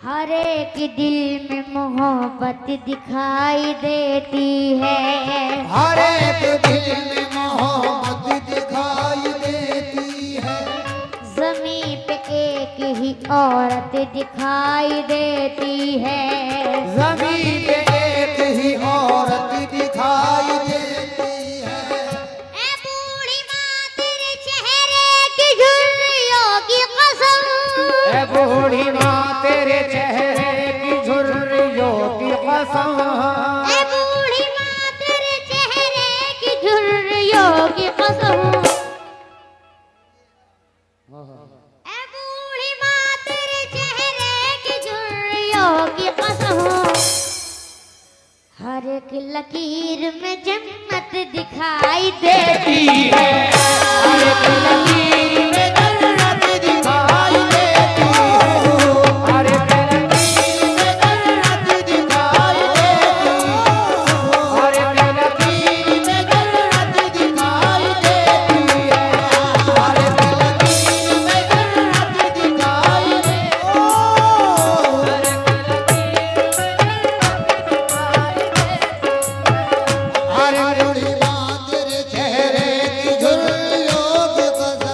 हर एक दिल में मोहब्बत दिखाई देती है। हर एक दिल में मोहब्बत दिखाई देती है। ज़मीं पे एक ही औरत दिखाई देती है। ज़मीन पे एक ही औरत दिखाई देती है। ऐ बूढ़ी माँ तेरे चेहरे की झुर्रियों की कसम। ऐ बूढ़ी माँ तेरे चेहरे की झुर्रियों की कसम। ऐ बूढ़ी माँ तेरे चेहरे की झुर्रियों की कसम। ऐ बूढ़ी माँ तेरे चेहरे की झुर्रियों की कसम। हर एक लकीर में जन्नत दिखाई देती है। हर एक लकीर में जन्नत दिखाई देती है। हर एक लकीर में जन्नत दिखाई देती है। हर एक लकीर में जन्नत दिखाई देती है। हर एक लकीर में जन्नत दिखाई देती है। हर एक अरे बूढ़ी माँ तेरे चेहरे की झुर्रियों की कसम।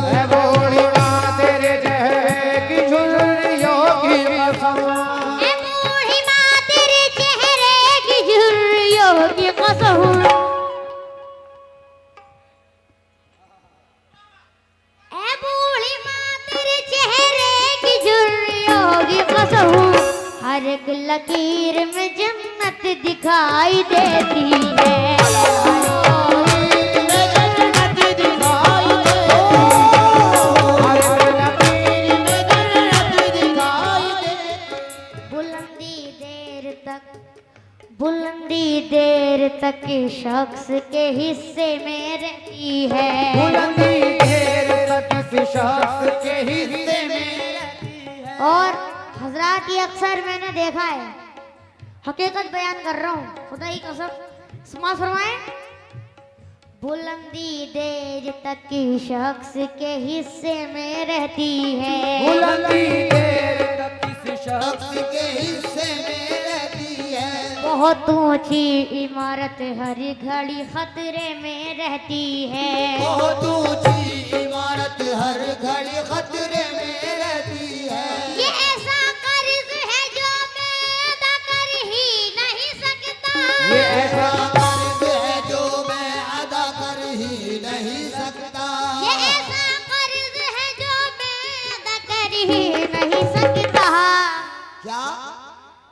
ऐ बूढ़ी माँ तेरे चेहरे की झुर्रियों की कसम। ऐ बूढ़ी माँ तेरे चेहरे की झुर्रियों की कसम। ऐ बूढ़ी माँ तेरे चेहरे की झुर्रियों की कसम। हर एक लकीर में जन्नत दिखाई देती है। बुलंदी देर तक शख्स के हिस्से में रहती है। बुलंदी देर तक किसी शख्स के हिस्से में रहती है। और हजरात ये अक्सर मैंने देखा है, हकीकत बयान कर रहा हूँ, खुदा की कसम, समाज फरमाएं। बुलंदी देर तक की शख्स के हिस्से में रहती है। बुलंदी देर तक किसी शख्स के हिस्से में रहती है। बहुत ऊंची इमारत हर घड़ी खतरे में रहती है। बहुत ऊंची इमारत हर घड़ी खतरे में रहती है। ये ऐसा कर्ज है जो मैं अदा कर ही नहीं सकता। ये ऐसा कर्ज है जो मैं अदा कर ही नहीं सकता। ये ऐसा कर्ज है जो मैं अदा कर ही नहीं सकता। क्या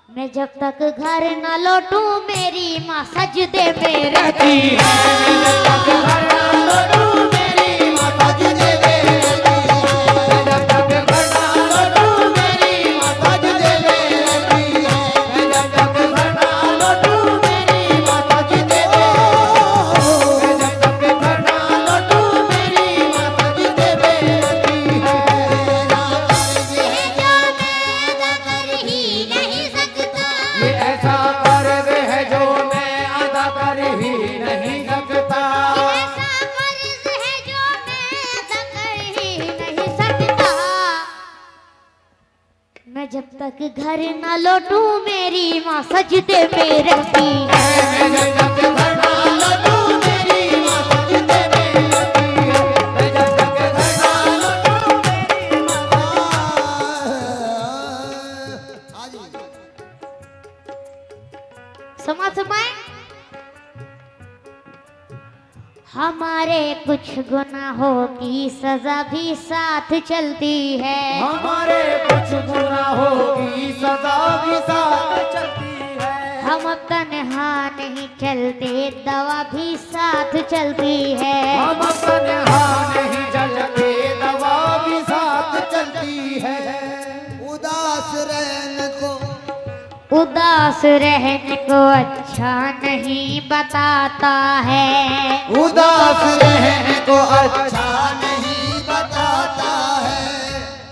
मैं जब तक घर न लौटूं मेरी माँ सजदे में रहती है। मैं जब तक घर न लौटूं मेरी माँ सजदे में रहती है। समाए हमारे कुछ गुनाहों की सजा भी साथ चलती है। हमारे कुछ गुनाहों की सजा भी साथ चलती है। हम अब तन्हा नहीं चलते दवा भी साथ चलती है। हम तन्हा नहीं चलते दवा भी साथ चलती है। उदास रहने को अच्छा नहीं बताता है। उदास रहने को अच्छा नहीं बताता है।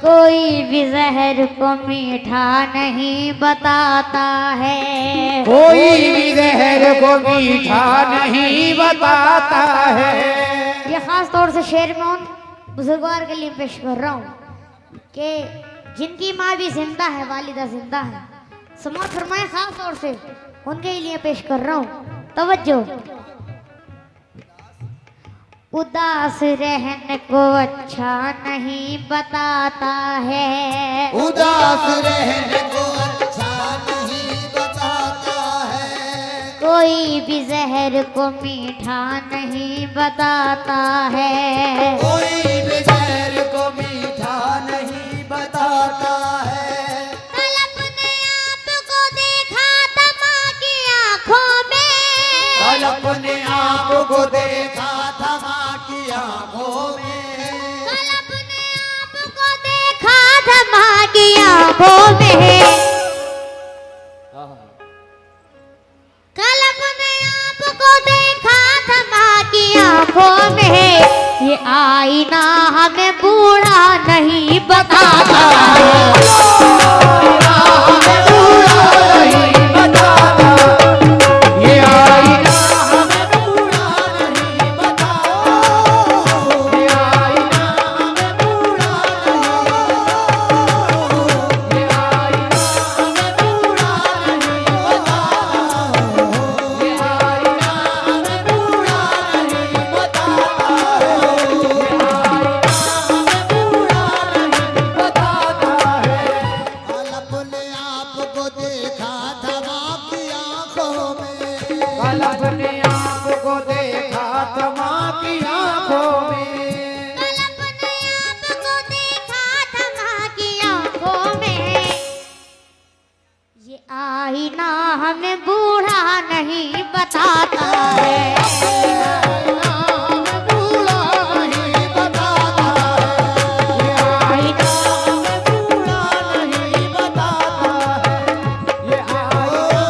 कोई भी जहर को मीठा नहीं बताता है। कोई भी जहर को मीठा नहीं बताता है। ये खास तौर से शेर में उन बुजुर्गवार के लिए पेश कर रहा हूँ कि जिनकी माँ भी जिंदा है, वालिदा जिंदा है, समाअत फरमाए खास तौर से उनके लिए पेश कर रहा हूँ। तवज्जो। उदास रहने को अच्छा नहीं बताता है, उदास रहने को अच्छा नहीं बताता है, कोई भी जहर को मीठा नहीं बताता है, कोई भी जहर को मीठा नहीं बताता है। कल अपने आप को देखा था माँ की आंखों में, कल अपने आप को देखा था माँ की आंखों में, कल अपने आप को देखा था माँ की आंखों में, कल अपने आप को देखा था माँ की आंखों में। ये आईना हमें बूढ़ा नहीं बताता, हमें बूढ़ा नहीं बताता, ये आईना हमें बूढ़ा नहीं बताता, ये आईना हमें बूढ़ा नहीं बताता, ये आईना हमें बूढ़ा नहीं बताता, ये आईना हमें बूढ़ा नहीं बताता, ये आईना हमें बूढ़ा नहीं बताता है। कल अपने आप को देखा था माँ की आंखों में, कल अपने आप को देखा था माँ की आंखों में, कल अपने आप को देखा था माँ की आंखों में। ये आईना हमें बूढ़ा नहीं बताता है, आईना हमें बूढ़ा नहीं बताता है, ये आईना हमें बूढ़ा नहीं बताता है, ये आईना।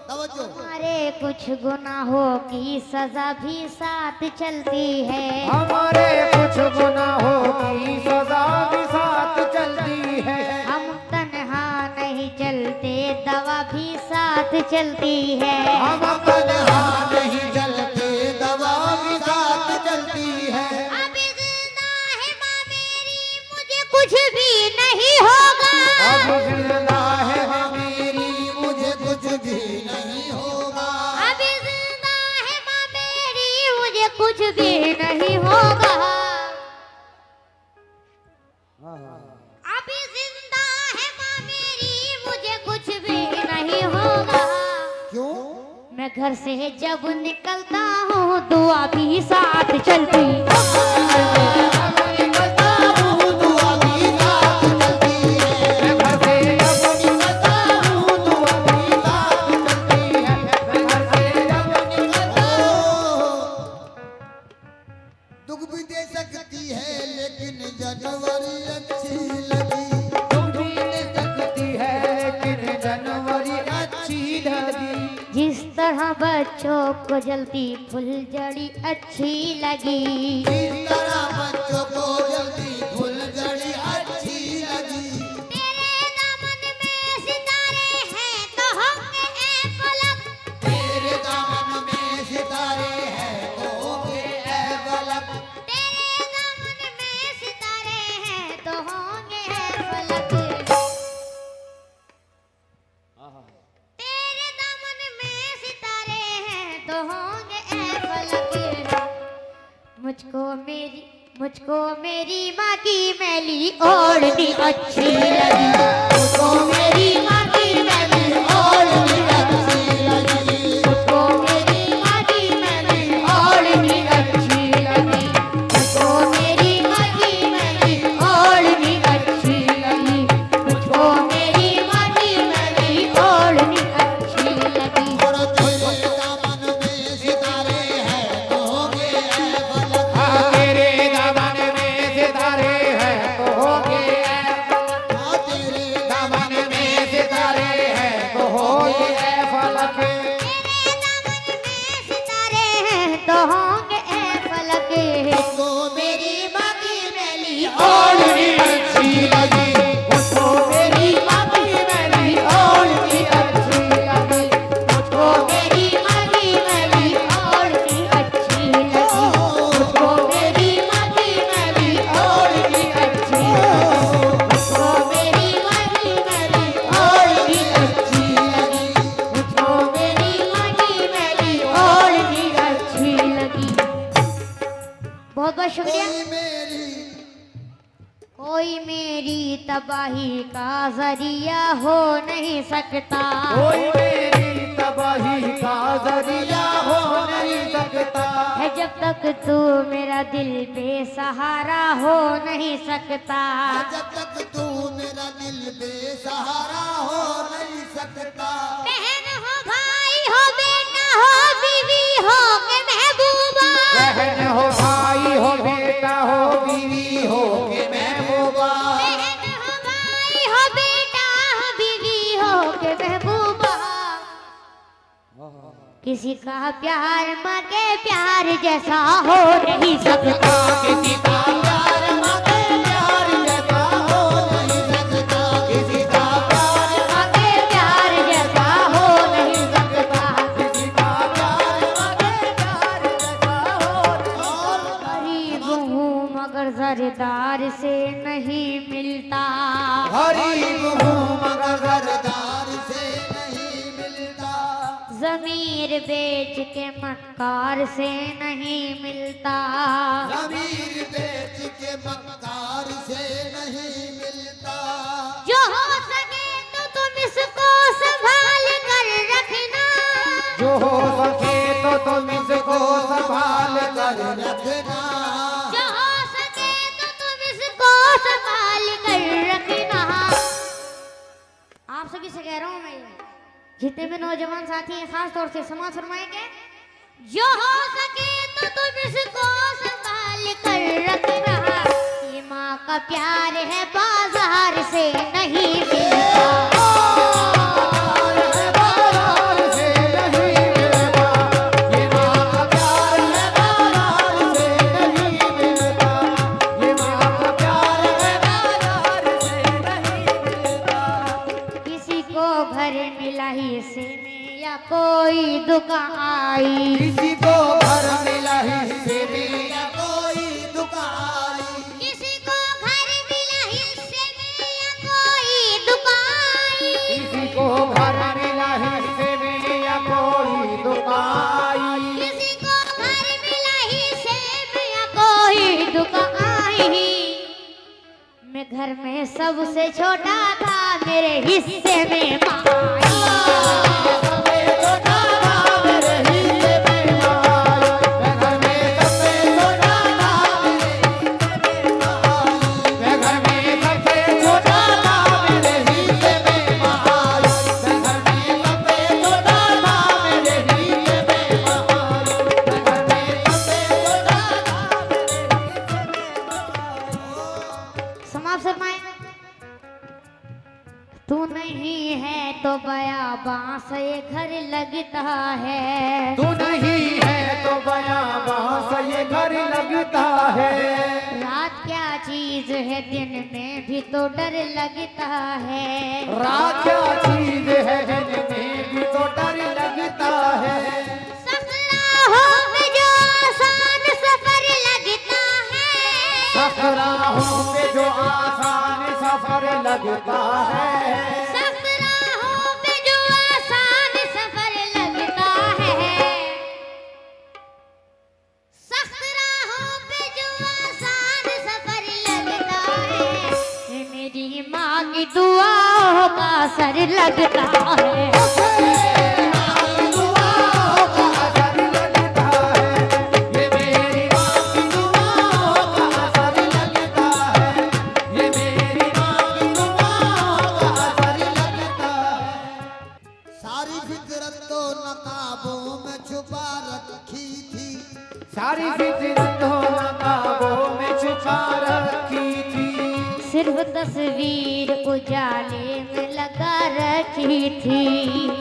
तवज्जो। हमारे कुछ गुनाहों की सजा भी साथ चलती है, हमारे कुछ गुनाहों की सजा भी साथ चलती है, हम तन्हा नहीं चलते, दवा भी साथ चलती है। हम तन्हा नहीं चलते, दवा भी साथ चलती है। अभी जिंदा है माँ मेरी, मुझे कुछ भी नहीं होगा, अब जिंदा है माँ मेरी, मुझे कुछ भी नहीं होगा। अभी जिंदा है माँ मेरी, मुझे कुछ भी नहीं होगा, अभी जिंदा है माँ मेरी, मुझे कुछ भी नहीं होगा। क्यों? मैं घर से जब निकलता हूँ दुआ भी साथ चलती, निकलता हूँ दुआ भी साथ चलती है, मैं घर से जब निकलता हूँ दुआ भी साथ चलती है, मैं घर से जब निकलता हूँ। दुख भी दे सकती है लेकिन जनवरी अच्छी लगी, दुख भी दे सकती है लेकिन जनवरी अच्छी लगी, जिस तरह बच्चों को जलती फुलझड़ी अच्छी लगी, इस तरह बच्चों को जल्दी फुलझड़ी अच्छी लगी। तेरे दामन में सितारे हैं तो होंगे ऐ फलक, तेरे दामन में सितारे हैं तो होंगे ऐ फलक, तेरे दामन में सितारे हैं तो होंगे ऐ फलक, तेरे दामन में सितारे हैं तो होंगे ऐ फलक। मुझको मेरी माँ की मैली ओढ़नी अच्छी लगी, मुझको मेरी माँ की मैली ओढ़नी अच्छी लगी, मुझको मेरी माँ की मैली ओढ़नी अच्छी लगी, मुझको मेरी माँ की मैली ओढ़नी अच्छी लगी, मुझको मेरी माँ की मैली ओढ़नी अच्छी लगी। और तेरे दामन में सितारे हैं तो होंगे ऐ फलक, तेरे दामन में सितारे हैं तो होंगे ऐ फलक, मेरी तबाही का जरिया हो नहीं सकता। कोई मेरी तबाही का जरिया हो नहीं सकता। है जब तक तू मेरा दिल बेसहारा हो नहीं सकता। जब तक तू मेरा दिल बेसहारा हो नहीं सकता। बहन हो भाई हो बेटा हो बीवी हो के महबूबा। बहन हो भाई हो बेटा हो बीवी हो के महबूबा। बहन हो भाई हो बेटा हो बीवी हो के महबूबा। किसी का प्यार माँ के प्यार जैसा हो नहीं सकता। किसी का प्यार माँ के प्यार जैसा हो नहीं सकता। किसी का प्यार माँ के प्यार जैसा हो नहीं सकता। किसी का प्यार माँ के प्यार जैसा हो नहीं। गरीब हूँ मगर जरदार से नहीं मिलता। गरीब हूँ मगर सरदार से नहीं मिलता। जमीर बेच के मक्कार से नहीं मिलता। ज़मीर बेच के मक्कार से नहीं मिलता। जो हो सके तो तुम इसको संभाल कर रखना। जो हो सके तो तुम इसको संभाल कर रखना। जो हो सके तो तुम इसको संभाल कर रखना। आप सभी से कह रहा हूँ मैं, जितने भी नौजवान साथी हैं खास तौर से समाज फरमाएंगे, जो हो सके तो तुम इसको संभाल कर रखना। ये माँ का प्यार है बाजार से नहीं मिलता। बाजार से नहीं मिलता। ये माँ का प्यार है बाजार से नहीं मिलता। ये माँ का प्यार है बाजार से नहीं मिलता। किसी को घर मिला हिस्से में या कोई दुकान आई। किसी को घर मिला हिस्से में या कोई दुकान। किसी को घर मिला हिस्से में या कोई दुकान। किसी को घर मिला हिस्से में या कोई दुकान। किसी को घर मिला हिस्से में या कोई दुकान। मैं घर में सबसे छोटा था, मेरे हिस्से में माई। समाप्त फरमाए। तू नहीं है तो बयाबां से ये घर लगता है। तू नहीं है तो बयाबां से ये घर लगता है। रात क्या चीज है दिन में भी तो डर लगता है। रात क्या चीज है दिन में भी तो डर लगता है। सख्त राहों में जो आसान सफर लगता है। सख्त राहों पे जो आसान सफर लगता है। सख्त राहों में जो आसान सफर लगता है। सख्त राहों पे जो आसान सफर लगता है। ये मेरी माँ की दुआओं का असर लगता है। दुआओं का असर लगता है। ये मेरी माँ की दुआओं का असर लगता है। ये मेरी माँ की दुआओं का असर लगता है। सारी फितरत तो नकाबों में छुपा रखी थी। सारी फितरत हो नकाबों में छुपा रखी थी। सिर्फ तस्वीर उजाले में लगा रखी थी।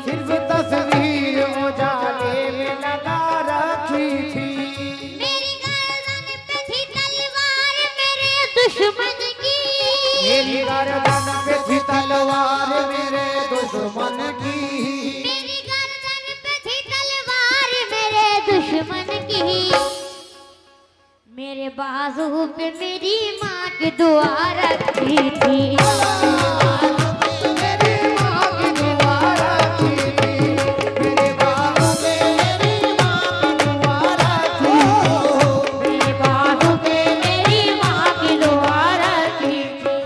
सिर्फ तस्वीर उजाले में लगा रखी थी। मेरी गर्दन पे थी तलवार मेरे दुश्मन की। मेरी गर्दन पे थी तलवार मेरे दुश्मन की। मेरी गर्दन पे थी तलवार मेरे दुश्मन की। मेरे बाजू पे मेरी माँ की दुआ रखी थी। मेरी माँ की दुआ रखी थी। मेरे बाबू पे मेरी माँ की दुआ रखी थी। मेरे बाजू पे मेरी माँ की दुआ रखी थी।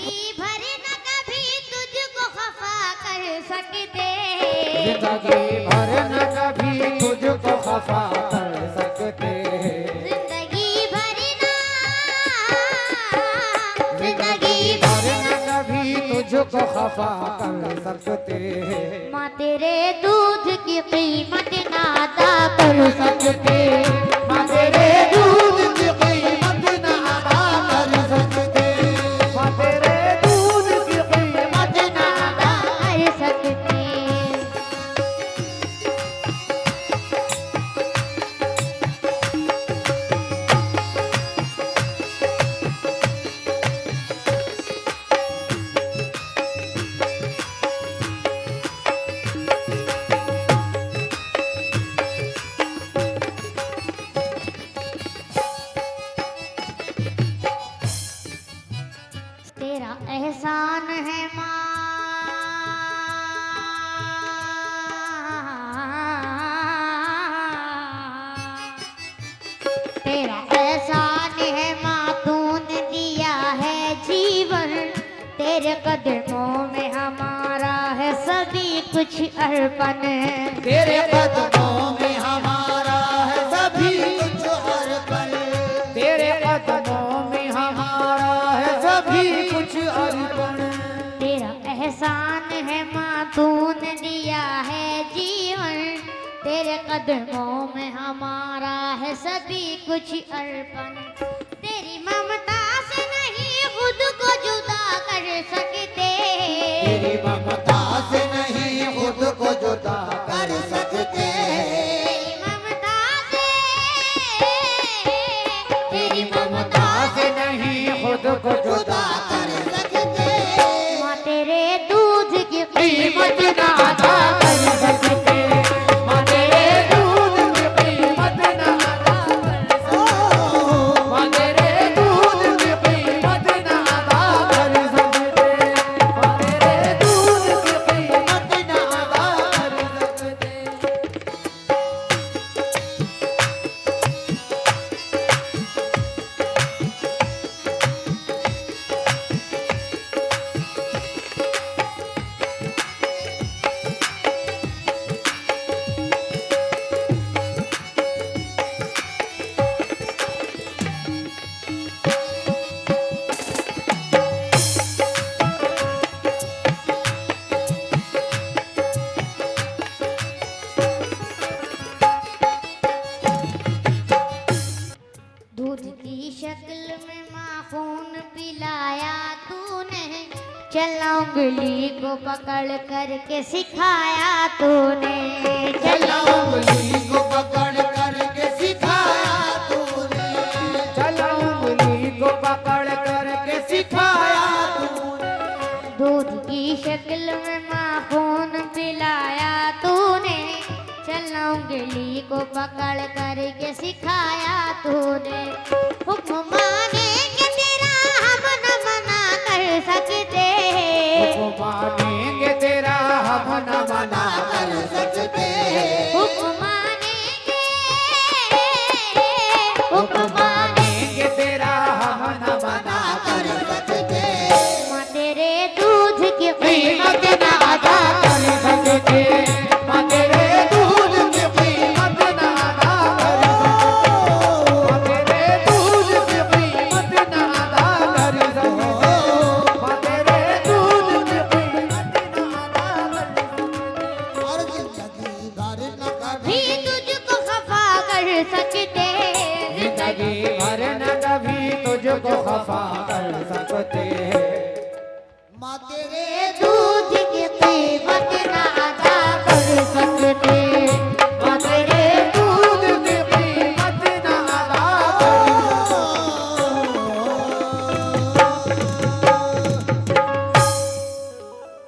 जिंदगी भर न कभी तुझको खफा कर सकते जिंदगी भर न कभी तुझको खफा कर सकते जिंदगी भर जिंदगी भर न कभी तुझको खफा कर सकते माँ तेरे दूध की कीमत ना अदा कर सकते माँ तेरे दूध की कीमत न अदा कर सकते माँ तेरे दूध की कीमत न अदा कर सकते तेरा एहसान है माँ तेरा एहसान है माँ तूने दिया है जीवन तेरे कदमों में हमारा है सभी कुछ अर्पण तेरे कदमों में हमारा है सभी कुछ अर्पण तेरे कदमों में हमारा है सभी कुछ अर्पण तेरा एहसान है माँ तूने दिया है जीवन तेरे कदमों में हमारा है सभी कुछ अर्पण तेरी ममता से नहीं खुद को जुदा कर सकते तेरी ममता से नहीं खुद को जुदा कर सकते तेरी ममता से तेरी ममता से नहीं खुद को जुदा कर सकते माँ तेरे दूध की कीमत न अदा कर सकते माँ तेरे दूध की कीमत न अदा कर सकते माँ तेरे दूध की कीमत न अदा कर सकते माँ तेरे दूध की कीमत न अदा कर सकते दूध की शक्ल में माखून पिलाया तूने चला उंगली को पकड़ करके सिखाया तूने चला उंगली को पकड़ करके सिखाया तूने चला उंगली को पकड़ करके सिखाया तूने दूध की शक्ल में माखून पिलाया तूने चला उंगली को पकड़ करके सिखाया तूने हुक्म मानेंगे तेरा हम न मना कर सकते मानेंगे तेरा हम न मना कर सकते हुक्म मानेंगे हुक्म मानेंगे तेरा हम न मना कर सकते माँ तेरे दूध की कीमत न अदा कर सकते माँ तेरे दूध की कीमत न अदा कर सकते माँ तेरे दूध की कीमत न अदा कर सकते माँ तेरे दूध की कीमत न अदा कर सकते और जिंदगी भर न कभी भी तुझको खफा कर सकते जिंदगी भर न कभी तुझको खफा कर सकते माँ तेरे दूध की कीमत ना अदा कर सकते